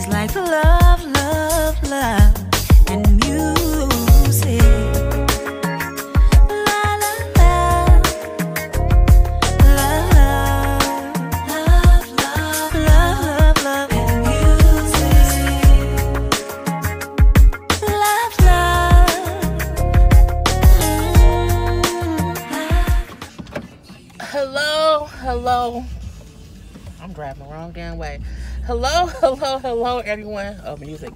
like love, love, love, and music. La la la, love, love, love, love, love, and music. Love, love. Hello. I'm driving the wrong damn way. Hello, everyone. Oh, music.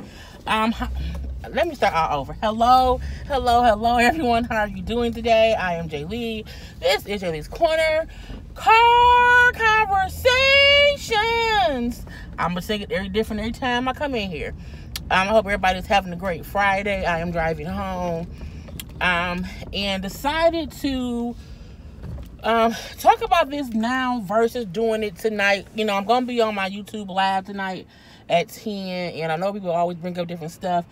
Let me start all over. Hello, everyone. How are you doing today? I am Jay Lee. This is Jay Lee's Corner. Car Conversations. I'm going to say it very different every time I come in here. I hope everybody's having a great Friday. I am driving home. And decided to talk about this now versus doing it tonight. You know, I'm going to be on my YouTube live tonight at 10, and I know people always bring up different stuff,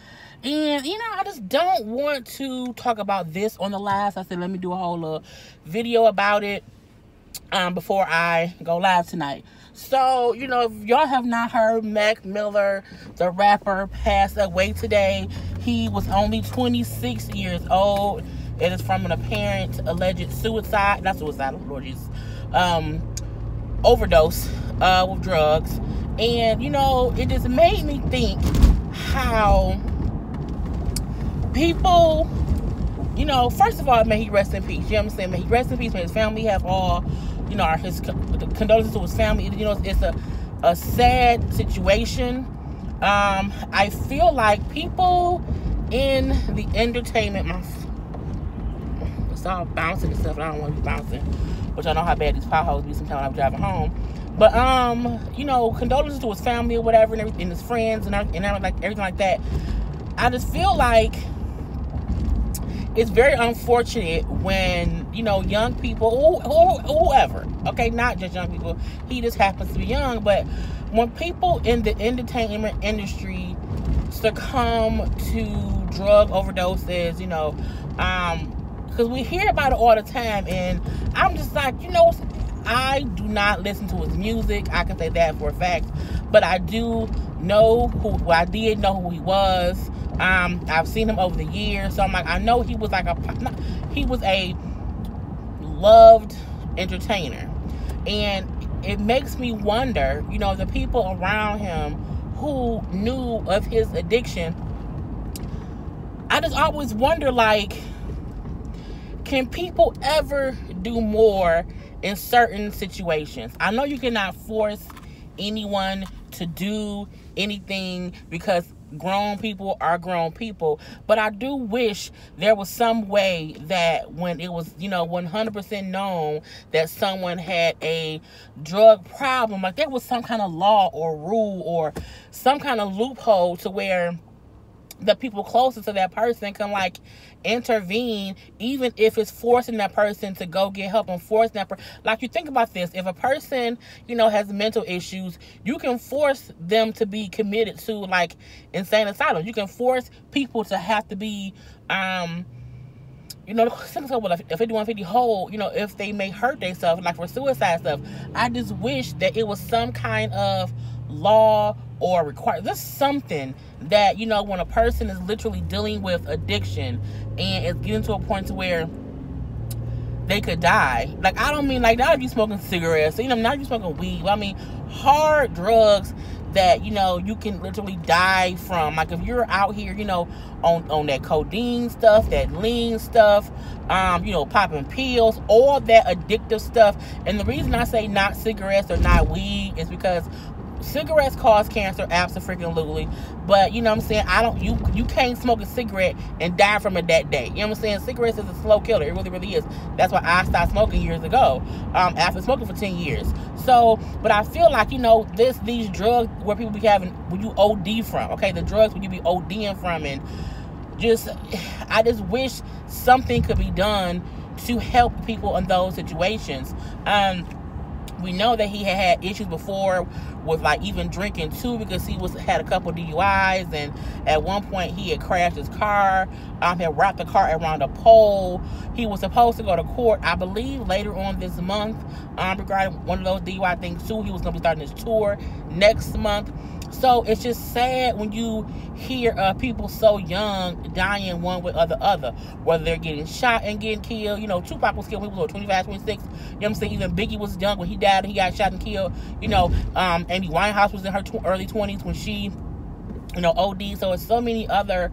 and, you know, I just don't want to talk about this on the live. So I said, let me do a whole video about it before I go live tonight. So, you know, if y'all have not heard, Mac Miller, the rapper, passed away today. He was only 26 years old. It is from an apparent alleged suicide. Not suicide, Lord Jesus. Overdose with drugs. And, you know, it just made me think how people, you know, first of all, may he rest in peace. You know what I'm saying? May he rest in peace. May his family have all, you know, his condolences to his family. You know, it's a sad situation. I feel like people in the entertainment, it's all bouncing and stuff, and I don't want to be bouncing, which I know how bad these potholes be sometimes when I'm driving home. But you know, condolences to his family or whatever, and everything, and his friends and everything like that. I just feel like it's very unfortunate when, you know, young people, whoever, okay, not just young people, he just happens to be young, but when people in the entertainment industry succumb to drug overdoses, you know, because we hear about it all the time, and I'm just like, you know, I do not listen to his music. I can say that for a fact. But I do know I did know who he was. I've seen him over the years. So I'm like, I know he was a loved entertainer. And it makes me wonder, you know, the people around him who knew of his addiction. I just always wonder, like, can people ever do more in certain situations? I know you cannot force anyone to do anything because grown people are grown people, but I do wish there was some way that when it was, you know, 100% known that someone had a drug problem, like there was some kind of law or rule or some kind of loophole to where the people closest to that person can, like, intervene, even if it's forcing that person to go get help and forcing that person. Like, you think about this, if a person, you know, has mental issues, you can force them to be committed to, like, insane asylum. You can force people to have to be, you know, if they do 150 whole, you know, if they may hurt themselves, like for suicide stuff. I just wish that it was some kind of law or require just something that, you know, when a person is literally dealing with addiction and it's getting to a point to where they could die. Like, I don't mean like not if you smoking cigarettes, you know, not if you smoking weed, I mean hard drugs that, you know, you can literally die from. Like, if you're out here, you know, on that codeine stuff, that lean stuff, you know, popping pills, all that addictive stuff. And the reason I say not cigarettes or not weed is because cigarettes cause cancer, absolutely. But, you know what I'm saying, you can't smoke a cigarette and die from it that day. You know what I'm saying? Cigarettes is a slow killer. It really is. That's why I stopped smoking years ago, after smoking for 10 years. So, but I feel like, you know, these drugs where people be having, when you OD from, okay, the drugs when you be ODing from, and I just wish something could be done to help people in those situations. We know that he had issues before with, like, even drinking too, because he had a couple DUIs, and at one point he had crashed his car, had wrapped the car around a pole. He was supposed to go to court, I believe, later on this month, regarding one of those DUI things too. He was going to be starting his tour next month. So it's just sad when you hear people so young dying one way or the other, whether they're getting shot and getting killed. You know, Tupac was killed when he was 25, 26. You know what I'm saying? Even Biggie was young when he died. He got shot and killed. You know, Amy Winehouse was in her early 20s when she, you know, OD. So it's so many other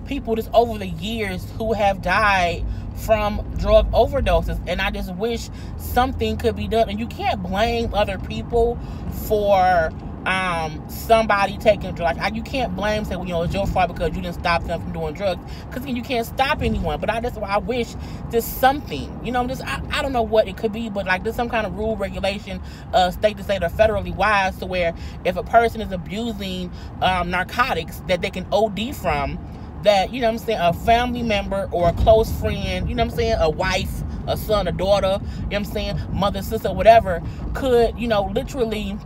people just over the years who have died from drug overdoses, and I just wish something could be done. And you can't blame other people for somebody taking drugs. Like, you can't blame, say, well, you know, it's your fault because you didn't stop them from doing drugs, because you can't stop anyone. But I wish there's something, you know, just I don't know what it could be, but like there's some kind of rule, regulation, state to state or federally wise, to where if a person is abusing narcotics that they can OD from, that, you know what I'm saying, a family member or a close friend, you know what I'm saying, a wife, a son, a daughter, you know what I'm saying, mother, sister, whatever, could, you know, literally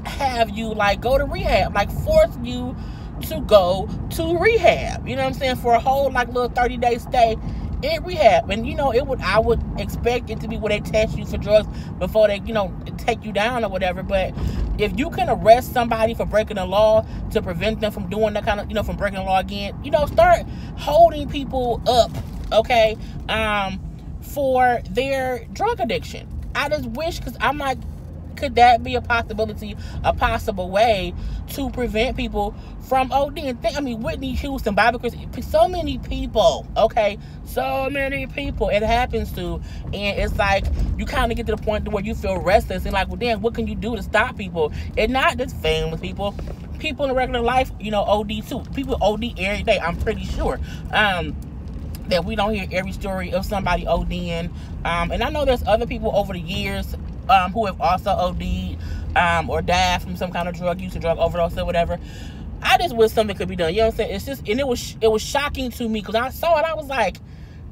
have you like go to rehab, like force you to go to rehab, you know what I'm saying, for a whole like little 30-day stay in rehab. And you know, I would expect it to be where they test you for drugs before they, you know, take you down or whatever. But if you can arrest somebody for breaking the law to prevent them from doing that kind of, you know, from breaking the law again, you know, start holding people up, okay, for their drug addiction. I just wish, because I'm like, could that be a possibility, a possible way to prevent people from ODing? I mean, Whitney Houston, Bobby Chris, so many people, okay? So many people it happens to. And it's like, you kind of get to the point where you feel restless and like, well, damn, what can you do to stop people? And not just famous people. People in regular life, you know, OD too. People OD every day, I'm pretty sure. That we don't hear every story of somebody ODing. And I know there's other people over the years who have also OD'd or died from some kind of drug use or drug overdose or whatever. I just wish something could be done. You know what I'm saying? It's just, and it was shocking to me because I saw it. I was like,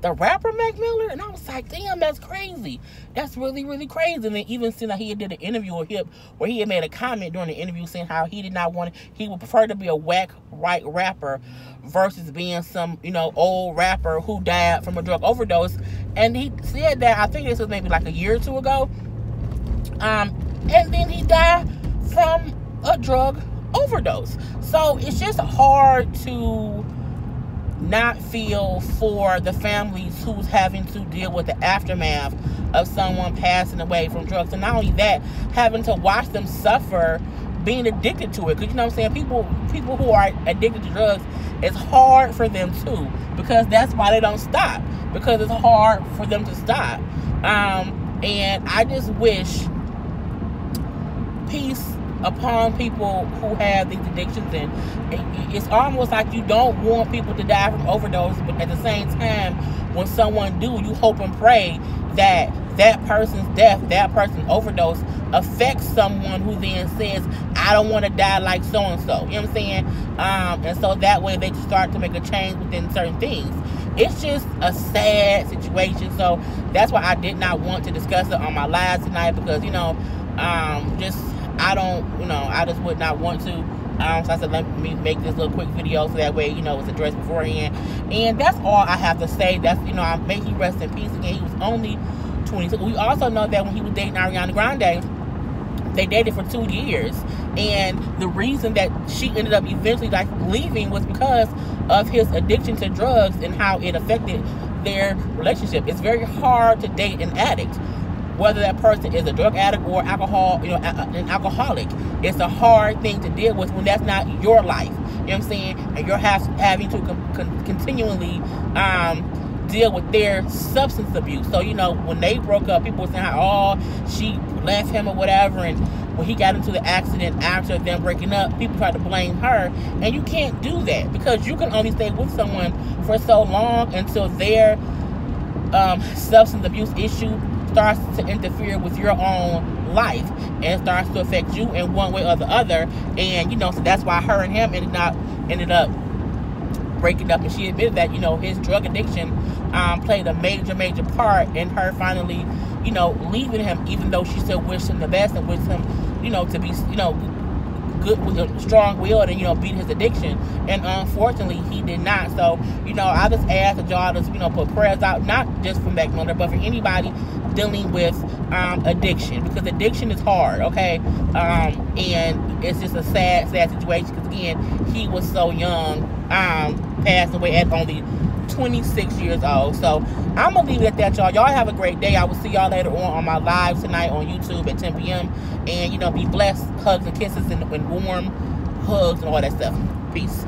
the rapper Mac Miller? And I was like, damn, that's crazy. That's really, really crazy. And then even seeing that he did an interview with him where he had made a comment during the interview saying how he did not want to, he would prefer to be a whack white rapper versus being some, you know, old rapper who died from a drug overdose. And he said that, I think this was maybe like a year or two ago. And then he died from a drug overdose. So it's just hard to not feel for the families who's having to deal with the aftermath of someone passing away from drugs. And not only that, having to watch them suffer being addicted to it. Because, you know what I'm saying, people who are addicted to drugs, it's hard for them too. Because that's why they don't stop. Because it's hard for them to stop. And I just wish peace upon people who have these addictions. And it's almost like you don't want people to die from overdose, but at the same time, when someone do, you hope and pray that that person's death, that person's overdose affects someone who then says, I don't want to die like so-and-so. You know what I'm saying? And so that way they start to make a change within certain things. It's just a sad situation. So that's why I did not want to discuss it on my live tonight, because, you know, I just would not want to. So I said, let me make this little quick video so that way, you know, it's addressed beforehand. And that's all I have to say. That's, you know, I may he rest in peace again. He was only 22. We also know that when he was dating Ariana Grande, they dated for 2 years. And the reason that she ended up eventually like leaving was because of his addiction to drugs and how it affected their relationship. It's very hard to date an addict, whether that person is a drug addict or alcohol, you know, an alcoholic. It's a hard thing to deal with when that's not your life. You know what I'm saying? And you're having to continually deal with their substance abuse. So, you know, when they broke up, people were saying how, oh, she left him or whatever. And when he got into the accident after them breaking up, people tried to blame her. And you can't do that, because you can only stay with someone for so long until their substance abuse issue starts to interfere with your own life and starts to affect you in one way or the other. And, you know, so that's why her and him ended up breaking up. And she admitted that, you know, his drug addiction played a major part in her finally, you know, leaving him, even though she still wished him the best and wished him, you know, to be, you know, strong-willed and, you know, beat his addiction. And unfortunately, he did not. So, you know, I just ask that y'all just, you know, put prayers out, not just for Mac Miller, but for anybody dealing with addiction, because addiction is hard, okay? And it's just a sad situation, because again, he was so young, passed away at only 26 years old. So I'm gonna leave it at that, y'all. Y'all have a great day. I will see y'all later on my live tonight on YouTube at 10 p.m. And, you know, be blessed. Hugs and kisses and warm hugs and all that stuff. Peace.